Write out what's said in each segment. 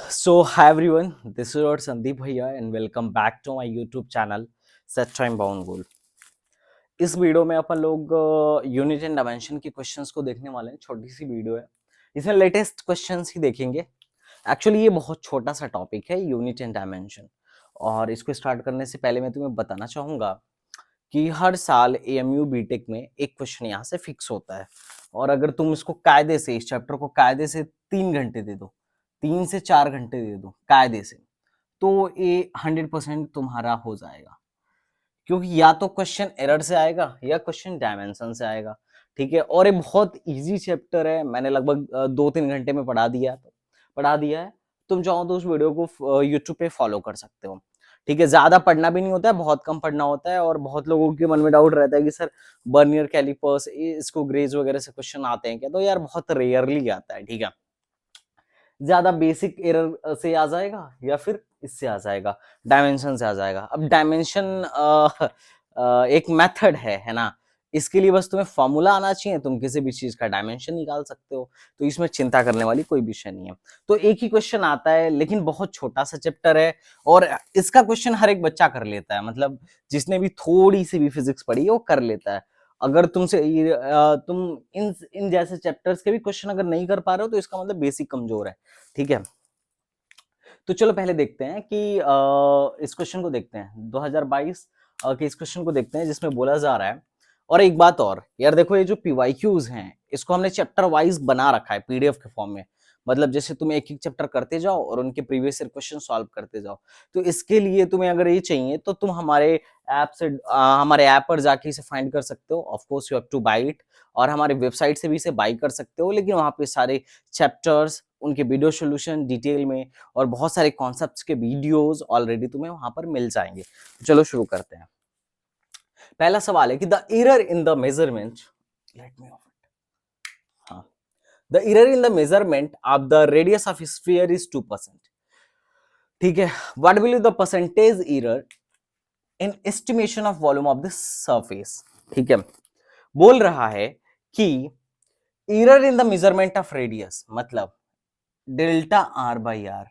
So, hi everyone, this is your Sandeep Bhaiya and welcome back to my YouTube channel Set Time Bound Goal. इस video में अपन लोग unit and dimension के questions को देखने वाले हैं। छोटी सी वीडियो है, इसमें लेटेस्ट क्वेश्चंस ही देखेंगे। एक्चुअली ये बहुत छोटा सा टॉपिक है यूनिट एंड डायमेंशन, और इसको स्टार्ट करने से पहले मैं तुम्हें बताना चाहूँगा कि हर साल एएमयू बीटेक में एक क्वेश्चन यहाँ से फिक्स होता है, और अगर तुम इसको कायदे से, इस चैप्टर को कायदे से 3 घंटे दे दो, 3 से 4 घंटे दे दो कायदे से, तो ये 100% तुम्हारा हो जाएगा। क्योंकि या तो क्वेश्चन एरर से आएगा या क्वेश्चन डायमेंशन से आएगा, ठीक है। और ये बहुत इजी चैप्टर है, मैंने लगभग 2-3 घंटे में पढ़ा दिया है। तुम चाहो तो उस वीडियो को यूट्यूब पे फॉलो कर सकते हो, ठीक है। ज्यादा पढ़ना भी नहीं होता है, बहुत कम पढ़ना होता है। और बहुत लोगों के मन में डाउट रहता है कि सर बर्नियर कैलिपर्स, इसको ग्रेज वगैरह से क्वेश्चन आते हैं क्या? तो यार बहुत रेयरली आता है, ठीक है। ज्यादा बेसिक एरर से आ जाएगा या फिर इससे आ जाएगा, डायमेंशन से आ जाएगा। अब डायमेंशन एक मेथड है ना। इसके लिए बस तुम्हें फॉर्मूला आना चाहिए, तुम किसी भी चीज का डायमेंशन निकाल सकते हो, तो इसमें चिंता करने वाली कोई विषय नहीं है। तो एक ही क्वेश्चन आता है, लेकिन बहुत छोटा सा चैप्टर है, और इसका क्वेश्चन हर एक बच्चा कर लेता है। मतलब जिसने भी थोड़ी सी भी फिजिक्स पढ़ी है वो कर लेता है। अगर तुम इन इन जैसे चैप्टर्स के भी क्वेश्चन अगर नहीं कर पा रहे हो, तो इसका मतलब बेसिक कमजोर है, ठीक है। तो चलो पहले देखते हैं कि इस क्वेश्चन को देखते हैं 2022 के इस क्वेश्चन को देखते हैं, जिसमें बोला जा रहा है। और एक बात और यार, देखो ये जो पीवाईक्यूज हैं, इसको हमने चैप्टर वाइज बना रखा है पीडीएफ के फॉर्म में। मतलब जैसे तुम एक एक चैप्टर करते जाओ और उनके प्रीवियस ईयर क्वेश्चन सॉल्व करते जाओ। तो इसके लिए तुम्हें अगर ये चाहिए तो तुम हमारे ऐप पर जाके इसे फाइंड कर सकते हो। Of course you have to buy it, और हमारे वेबसाइट से भी इसे बाय कर सकते हो। लेकिन वहां पे सारे चैप्टर्स, उनके वीडियो सोल्यूशन डिटेल में, और बहुत सारे कॉन्सेप्ट्स के वीडियोस ऑलरेडी तुम्हें वहां पर मिल जाएंगे। चलो शुरू करते हैं। पहला सवाल है कि the error in the measurement, let me of it, हाँ, the error in the measurement of the radius of sphere is 2%, ठीक है। What will be the percentage error in estimation of volume of the surface, ठीक है। बोल रहा है कि error in the measurement of radius, मतलब डेल्टा आर बाई आर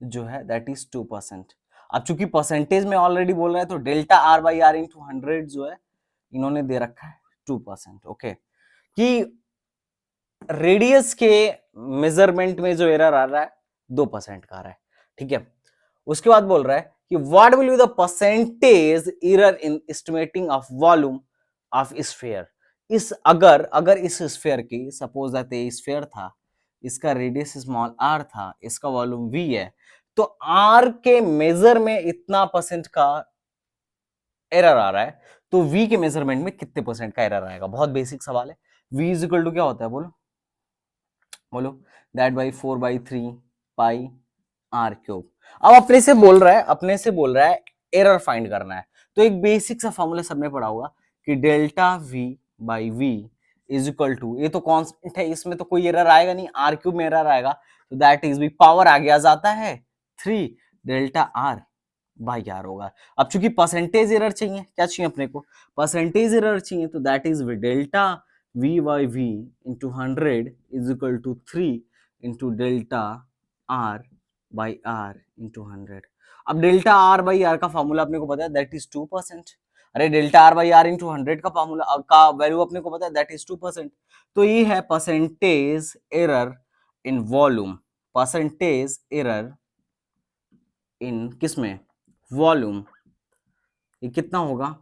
जो है दैट इज 2%। अब चूंकि परसेंटेज में ऑलरेडी बोल रहा है, तो delta r by r into 100 जो है इन्होंने दे रखा है 2%, ओके। कि रेडियस के मेजरमेंट में जो एरर आ रहा है 2% का आ रहा है, ठीक है। उसके बाद बोल रहा है कि what will be the percentage error in estimating of volume of sphere. इस अगर इस स्फीयर की, सपोज दैट ये स्फीयर था, इसका रेडियस स्मॉल आर था, इसका वॉल्यूम वी है, तो आर के मेजर में इतना परसेंट का एरर आ रहा है, तो वी के मेजरमेंट में कितने परसेंट का एरर आएगा। बहुत बेसिक सवाल है। वी इज इक्वल टू क्या होता है, बोलो बोलो, that by 4/3 pi r cube. अब अपने से बोल रहा है एरर फाइंड करना है। तो एक बेसिक सा फॉर्मूला सबने पढ़ा होगा कि delta v by v is equal to, ये तो कांस्टेंट है, इसमें तो कोई एरर आएगा नहीं, आर क्यूब में एरर आएगा, तो दैट इज वी पावर आगे आ जाता है 3 डेल्टा आर बाई आर होगा। अब चूंकि परसेंटेज एरर चाहिए, क्या चाहिए अपने को, परसेंटेज एरर चाहिए, तो that is delta v by v into 100 is equal to 3 into delta r by r into 100। अब डेल्टा आर बाई आर का फॉर्मूला अपने को पता है, दैट इज 2%। अरे delta r by r into 100 का फॉर्मूला का वैल्यू अपने को पता है, दैट इज 2%। तो ये है percentage error in volume, percentage error इन किसमें, वॉल्यूम। ये कितना होगा,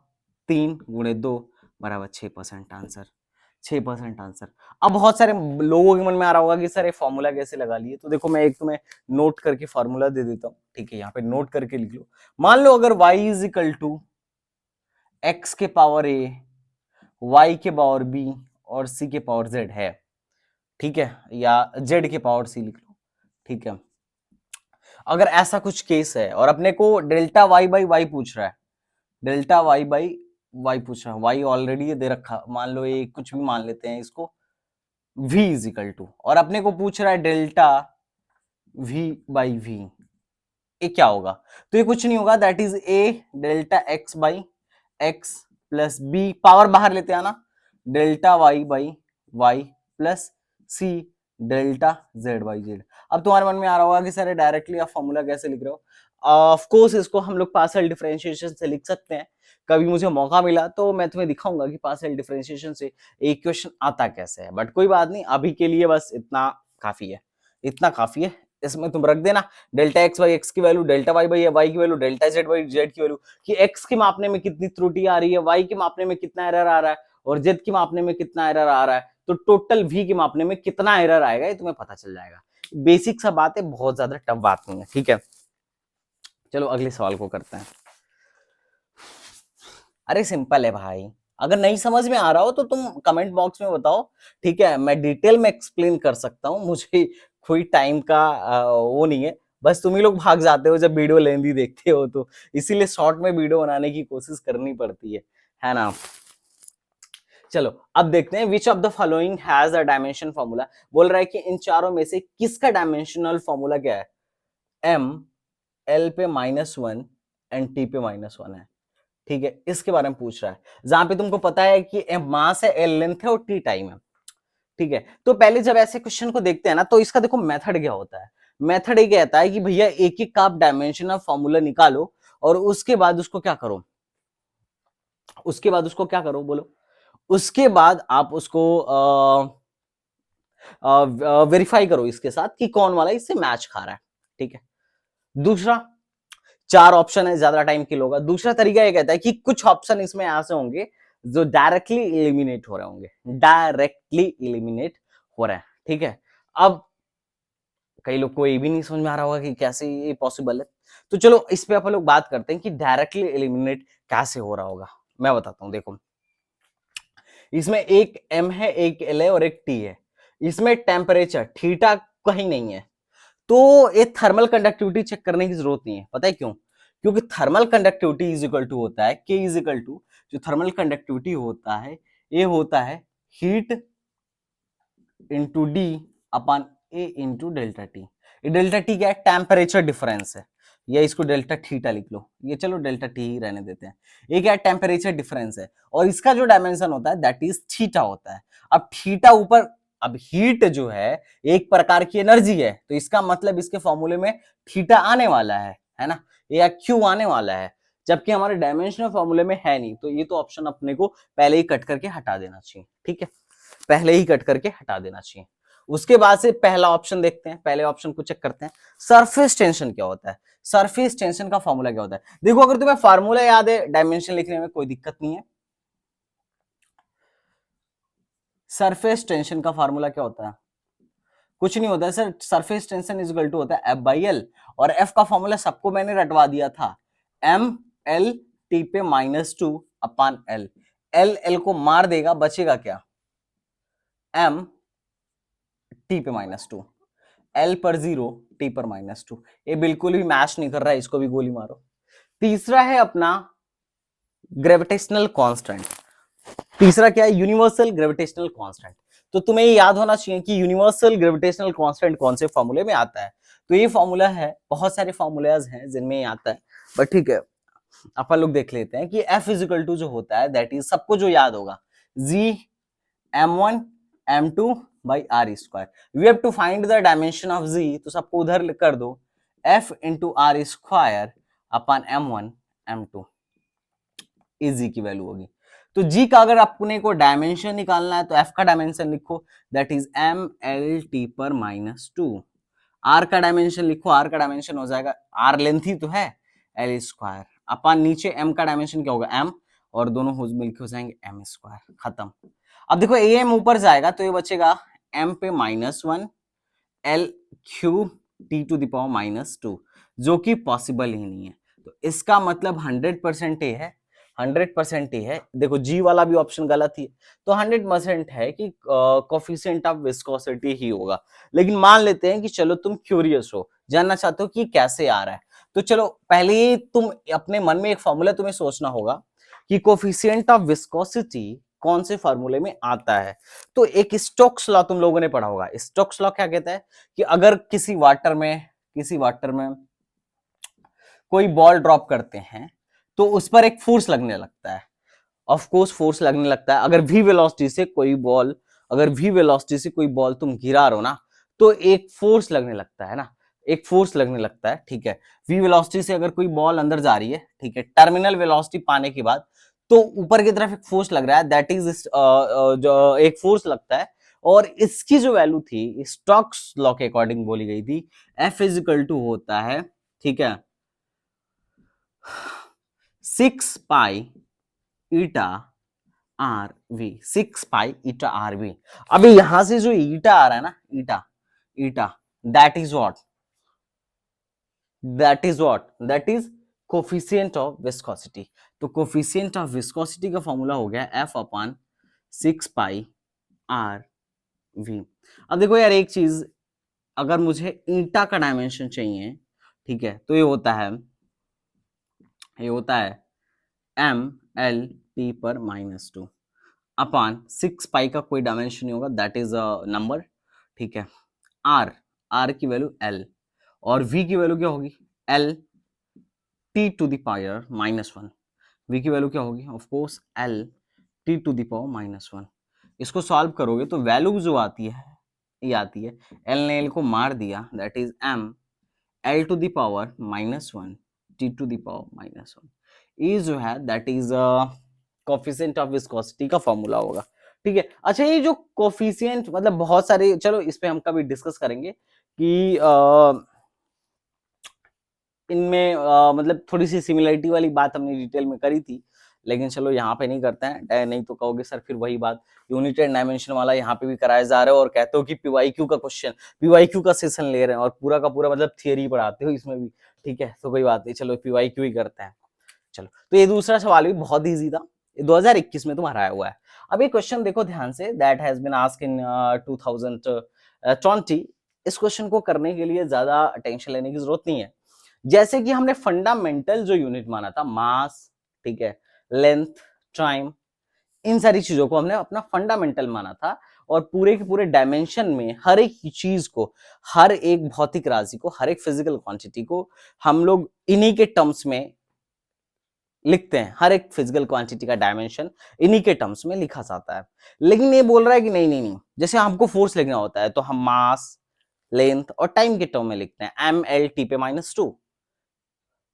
3 गुणे 2 बराबर 6% आंसर, 6% आंसर। अब बहुत सारे लोगों के मन में आ रहा होगा कि सर ये फॉर्मूला कैसे लगा लिए। तो देखो मैं एक तुम्हें नोट करके फॉर्मूला दे देता हूं, ठीक है। यहाँ पे नोट करके लिख लो। मान लो अगर y is equal to x के पावर a, y के पावर b और c के पावर z है, ठीक है, या z के पावर c लिख लो, ठीक है। अगर ऐसा कुछ केस है और अपने को डेल्टा y बाई वाई पूछ रहा है, डेल्टा y बाई वाई पूछ रहा है, y ऑलरेडी ये दे रखा, मान लो ये कुछ भी मान लेते हैं इसको, v इज इक्वल टू, और अपने को पूछ रहा है डेल्टा v बाई v, ये क्या होगा। तो ये कुछ नहीं होगा, that is a delta x by x plus b, power बाहर लेते हैं ना, delta y by y plus c delta z by Z. अब तुम्हारे मन में आ रहा होगा कि सर डायरेक्टली आप फॉर्मूला कैसे लिख रहे हो? ऑफ कोर्स इसको हम लोग पार्शियल डिफरेंशिएशन से लिख सकते हैं। कभी मुझे मौका मिला तो मैं तुम्हें दिखाऊंगा कि पार्शियल डिफरेंशिएशन से एक क्वेश्चन आता कैसे है, बट कोई बात नहीं, अभी के लिए बस इतना काफी है, इतना काफी है। इसमें तुम रख देना डेल्टा एक्स बाई एक्स की value, delta y by y की value, delta z by z की वैल्यू, कि एक्स के मापने में कितनी त्रुटि आ रही है, वाई के मापने में कितना एरर आ रहा है, और जेड की मापने में कितना एरर आ रहा है, तो टोटल वी के मापने में कितना एरर आएगा ये तुम्हें पता चल जाएगा। बेसिक सा बात है, बहुत ज्यादा टफ बात नहीं है, ठीक है। चलो अगले सवाल को करते हैं। अरे सिंपल है भाई, अगर नहीं समझ में आ रहा हो तो तुम कमेंट बॉक्स में बताओ, ठीक है, मैं डिटेल में एक्सप्लेन कर सकता हूँ, मुझे कोई टाइम का वो नहीं है, बस तुम ही लोग भाग जाते हो जब वीडियो लेंदी देखते हो, तो इसीलिए शॉर्ट में वीडियो बनाने की कोशिश करनी पड़ती है ना। चलो अब देखते हैं which of the following has a dimension formula. बोल रहा है कि इन चारों में से किसका डायमेंशनल फॉर्मूला क्या है? एम एल पे -1 एंड टी पे -1 है, ठीक है, इसके बारे में पूछ रहा है, जहां पे तुमको पता है कि एम मास है, एल लेंथ है और टी टाइम है, ठीक है। तो पहले जब ऐसे क्वेश्चन को देखते हैं ना, तो इसका देखो मेथड क्या होता है। मेथड ये कहता है कि भैया एक एक का आप डायमेंशनल फॉर्मूला निकालो और उसके बाद उसको क्या करो, उसके बाद उसको क्या करो बोलो, उसके बाद आप उसको वेरीफाई करो इसके साथ कि कौन वाला इससे मैच खा रहा है, ठीक है। दूसरा, चार ऑप्शन है, ज्यादा टाइम किल होगा। दूसरा तरीका ये कहता है कि कुछ ऑप्शन इसमें ऐसे होंगे जो डायरेक्टली इलिमिनेट हो रहे होंगे, डायरेक्टली इलिमिनेट हो रहे हैं, ठीक है। अब कई लोग को ये भी नहीं समझ में आ रहा होगा कि कैसे ये पॉसिबल है, तो चलो इस पे अपन लोग बात करते हैं कि डायरेक्टली एलिमिनेट कैसे हो रहा होगा। मैं बताता हूं, देखो इसमें एक m है, एक l है और एक t है। इसमें टेम्परेचर थीटा कहीं नहीं है, तो ये थर्मल कंडक्टिविटी चेक करने की जरूरत नहीं है। पता है क्यों? क्योंकि thermal conductivity is equal to होता है k इज इक्वल टू, जो थर्मल कंडक्टिविटी होता है ये होता है heat into d upon A into delta T. ये डेल्टा टी क्या है? टेम्परेचर डिफरेंस है, या इसको डेल्टा थीटा लिख लो, ये चलो डेल्टा टी ही रहने देते हैं। ये क्या है? टेम्परेचर डिफरेंस है, और इसका जो डायमेंशन होता है दैट इज थीटा होता है। अब थीटा ऊपर, अब हीट जो है एक प्रकार की एनर्जी है, तो इसका मतलब इसके फॉर्मूले में थीटा आने वाला है ना, या क्यू आने वाला है, जबकि हमारे डायमेंशनल फॉर्मूले में है नहीं, तो ये तो ऑप्शन अपने को पहले ही कट करके हटा देना चाहिए, ठीक है, पहले ही कट करके हटा देना चाहिए। उसके बाद से पहला ऑप्शन देखते हैं, पहले ऑप्शन को चेक करते हैं, सरफेस टेंशन क्या होता है। सरफेस टेंशन का फॉर्मूला क्या होता है? देखो अगर तुम्हें फार्मूला याद है डायमेंशन लिखने में कोई दिक्कत नहीं है। सरफेस टेंशन का फार्मूला क्या होता है? कुछ नहीं होता है sir, surface tension is equal to होता है F/L, और F का फॉर्मूला सबको मैंने रटवा दिया था, ML T पे -2 अपॉन L। L को मार देगा, बचेगा क्या? M T पे -2, L पर 0 T पर -2। ये बिल्कुल भी मैच नहीं कर रहा है, इसको भी गोली मारो। तीसरा है अपना ग्रेविटेशनल कांस्टेंट। तीसरा क्या है? Universal gravitational constant. तो तुम्हें ये याद होना चाहिए कि यूनिवर्सल ग्रेविटेशनल कांस्टेंट कौन से फॉर्मूले में आता है। तो ये फॉर्मूला है, बहुत सारे फॉर्मूलाज हैं जिनमें ये आता है, बट ठीक है अपन लोग देख लेते हैं कि F इज इक्वल टू जो होता है दैट इज, सबको जो याद होगा, G m1 m2 by r square. We have to find the dimension of Z, तो सबको उधर कर दो, F into r square upon m1 m2 is G की वैल्यू होगी। तो G का अगर अपने को डायमेंशन निकालना है तो F का डायमेंशन लिखो, दैट इज ML T पर -2। R का डायमेंशन लिखो, R का डायमेंशन हो जाएगा, R लेंथ ही तो है, L स्क्वायर अपॉन नीचे M का डायमेंशन क्या होगा? M, और दोनों मिलकर हो जाएंगे M स्क्वायर, खत्म। अब देखो AM ऊपर जाएगा तो ये बचेगा M पे -1 L cube T to the power -2, जो कि पॉसिबल ही नहीं है। तो इसका मतलब 100% ये है, 100% ही है। देखो G वाला भी ऑप्शन गलत ही है, तो 100% है कि कोफिशिएंट ऑफ विस्कोसिटी ही होगा। लेकिन मान लेते हैं कि चलो तुम क्यूरियस हो, जानना चाहते हो कि कैसे आ रहा है, तो चलो पहले ही तुम अपने मन में एक फॉर्मूला तुम्हें सोचना होगा कि कोफिशिएंट ऑफ विस्कोसिटी कौन से फॉर्मूले में आता है। तो एक स्टोक्स लॉ तुम लोगों ने पढ़ा होगा। स्टोक्स लॉ क्या कहता है कि अगर किसी वाटर में कोई बॉल ड्रॉप करते हैं तो उस पर एक फोर्स लगने लगता है, ऑफ कोर्स फोर्स लगने लगता है। अगर वी वेलोसिटी से कोई बॉल तुम गिरा रहे हो ना, तो एक फोर्स लगने लगता है ना, एक फोर्स लगने लगता है, ठीक है। v वेलोसिटी से अगर कोई बॉल अंदर जा रही है, ठीक है, टर्मिनल वेलोसिटी पाने के बाद तो ऊपर की तरफ एक फोर्स लग रहा है, दैट इज जो एक फोर्स लगता है, और इसकी जो वैल्यू थी स्टोक्स लॉ के अकॉर्डिंग बोली गई थी, F इज इक्वल टू होता है, ठीक है, 6 pi eta r v, 6 pi eta r v. अभी यहां से जो ईटा आ रहा है ना, eta eta, that is what, that is coefficient of viscosity. तो कोफिशिएंट ऑफ विस्कोसिटी का फॉर्मूला हो गया F upon 6 pi r v. अब देखो यार एक चीज, अगर मुझे ईटा का डायमेंशन चाहिए, ठीक है, तो ये होता है एम एल टी पर -2 अपॉन 6 पाई का कोई डायमेंशन नहीं होगा, दैट इज अ नंबर, ठीक है। आर की वैल्यू एल और वी की वैल्यू क्या होगी, L T to the power -1। V की वैल्यू क्या होगी, of course L T to the power -1। इसको सॉल्व करोगे तो वैल्यू जो आती है ये आती है, एल ने एल को मार दिया, that is M L to the power -1 T to the power -1। ये जो है that is coefficient of viscosity का फॉर्मूला होगा, ठीक है। अच्छा ये जो कोफिशिएंट मतलब बहुत सारे, चलो इस पे हम कभी डिस्कस करेंगे कि इनमें मतलब थोड़ी सी सिमिलरिटी वाली बात हमने डिटेल में करी थी, लेकिन चलो यहाँ पे नहीं करते हैं, नहीं तो कहोगे सर फिर वही बात यूनिट एंड डायमेंशन वाला यहाँ पे भी कराया जा रहा है और कहते हो कि पीवाईक्यू का क्वेश्चन, पीवाईक्यू का सेशन ले रहे हैं और पूरा का पूरा मतलब थियरी पढ़ाते हो इसमें भी, ठीक है, तो कोई बात नहीं, चलो पीवाईक्यू ही करते हैं। चलो तो ये दूसरा सवाल भी बहुत ईजी था, 2021 में तुम्हारा आया हुआ है। अब ये क्वेश्चन देखो ध्यान से, that has been asked in 2020। इस क्वेश्चन को करने के लिए ज्यादा टेंशन लेने की जरूरत नहीं है। जैसे कि हमने फंडामेंटल जो यूनिट माना था, मास, ठीक है, लेंथ, टाइम, इन सारी चीजों को हमने अपना फंडामेंटल माना था, और पूरे के पूरे डायमेंशन में हर एक चीज को, हर एक भौतिक राशि को, हर एक फिजिकल क्वांटिटी को हम लोग इन्हीं के टर्म्स में लिखते हैं। हर एक फिजिकल क्वांटिटी का डायमेंशन इन्हीं के टर्म्स में लिखा जाता है। लेकिन ये बोल रहा है कि नहीं नहीं नहीं, जैसे हमको फोर्स लिखना होता है तो हम मास, लेंथ और टाइम के टर्म में लिखते हैं, एम एल टी पे -2।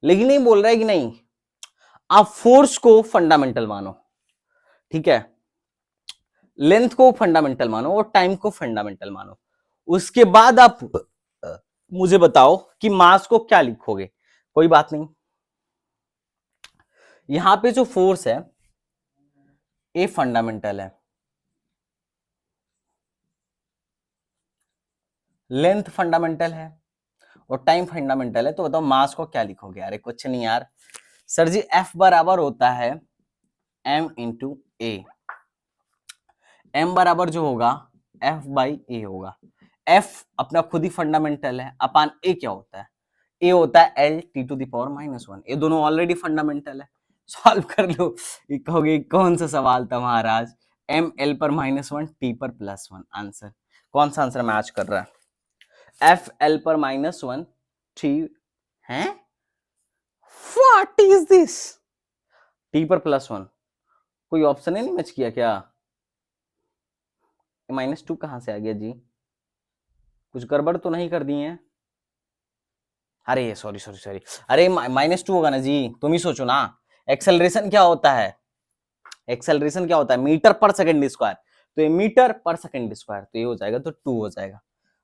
लेकिन ये बोल रहा है कि नहीं, आप फोर्स को फंडामेंटल मानो, ठीक है, लेंथ को फंडामेंटल मानो और टाइम को फंडामेंटल मानो, उसके बाद आप मुझे बताओ कि मास को क्या लिखोगे। कोई बात नहीं, यहां पे जो फोर्स है ये फंडामेंटल है, लेंथ फंडामेंटल है और टाइम फंडामेंटल है, तो बताओ मास को क्या लिखोगे। अरे कुछ नहीं यार सर जी, F बराबर होता है m इंटू ए, m बराबर जो होगा F बाई ए होगा। F अपना खुद ही फंडामेंटल है, अपान a क्या होता है, a होता है L T to the power -1। ये दोनों ऑलरेडी फंडामेंटल है, सॉल्व कर लो। ये कहोगे कौन सा सवाल था महाराज, m l पर -1 t पर +1। आंसर कौन सा आंसर मैच कर रहा है, F l पर -1 t है, व्हाट इज दिस, t पर +1, कोई ऑप्शन ही नहीं मैच किया क्या, -2 कहां से आ गया जी, कुछ गड़बड़ तो नहीं कर दी है। अरे सॉरी सॉरी सॉरी, अरे -2 होगा ना जी, तुम ही सोचो ना। एक्सेलरेशन क्या होता है, एक्सेलरेशन क्या होता है, मीटर पर सेकंड स्क्वायर, तो ये मीटर पर सेकंड स्क्वायर, तो ये हो जाएगा तो 2 हो जाएगा।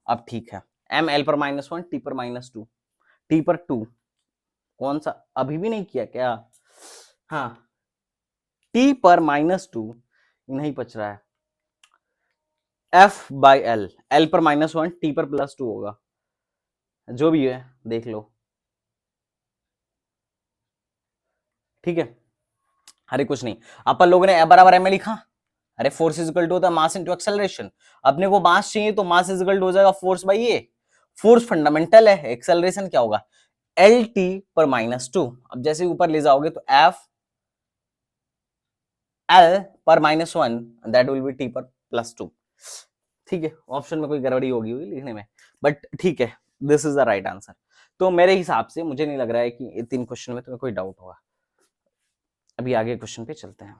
अब ठीक है, एम एल पर -1 टी पर -2, टी पर 2, कौन सा अभी भी नहीं किया क्या, हाँ टी पर -2 नहीं बच रहा है, एफ बाई एल, एल पर -1 टी पर +2 होगा, जो भी है देख लो, ठीक है। अरे कुछ नहीं, अपन लोगों ने बराबर एम में लिखा, अरे फोर्स इज इक्वल टू होता है मास इनटू एक्सेलरेशन, अपने को मास चाहिए तो मास इज इक्वल टू हो जाएगा force by A, force fundamental है, एक्सेलरेशन क्या होगा एल टी पर -2। अब जैसे ऊपर ले जाओगे तो एफ एल पर -1 दैट विल बी टी पर +2, ठीक है। ऑप्शन में कोई गड़बड़ी होगी हुई लिखने में, बट ठीक है, this is the right answer. तो मेरे हिसाब से मुझे नहीं लग रहा है कि 3 क्वेश्चन में तुम्हें कोई डाउट होगा। अभी आगे क्वेश्चन पे चलते हैं।